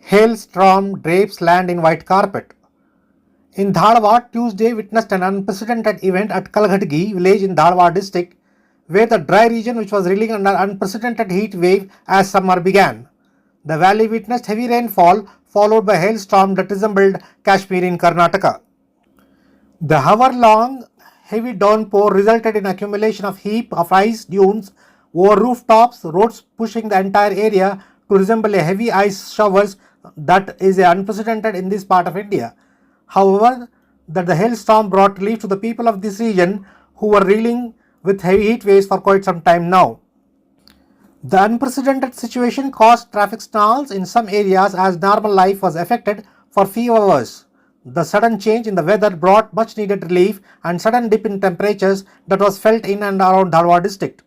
Hailstorm drapes land in white carpet. In Dharwad, Tuesday witnessed an unprecedented event at Kalghatgi Valley in Dharwad District, where the dry region which was reeling under unprecedented heat wave as summer began. The valley witnessed heavy rainfall followed by hailstorm that resembled Kashmir in Karnataka. The hour-long heavy downpour resulted in accumulation of heap of ice dunes over rooftops, roads pushing the entire area to resemble a heavy ice showers that is unprecedented in this part of India. However, that the hailstorm brought relief to the people of this region who were reeling with heavy heat waves for quite some time now. The unprecedented situation caused traffic snarls in some areas as normal life was affected for few hours. The sudden change in the weather brought much needed relief and sudden dip in temperatures that was felt in and around Dharwad district.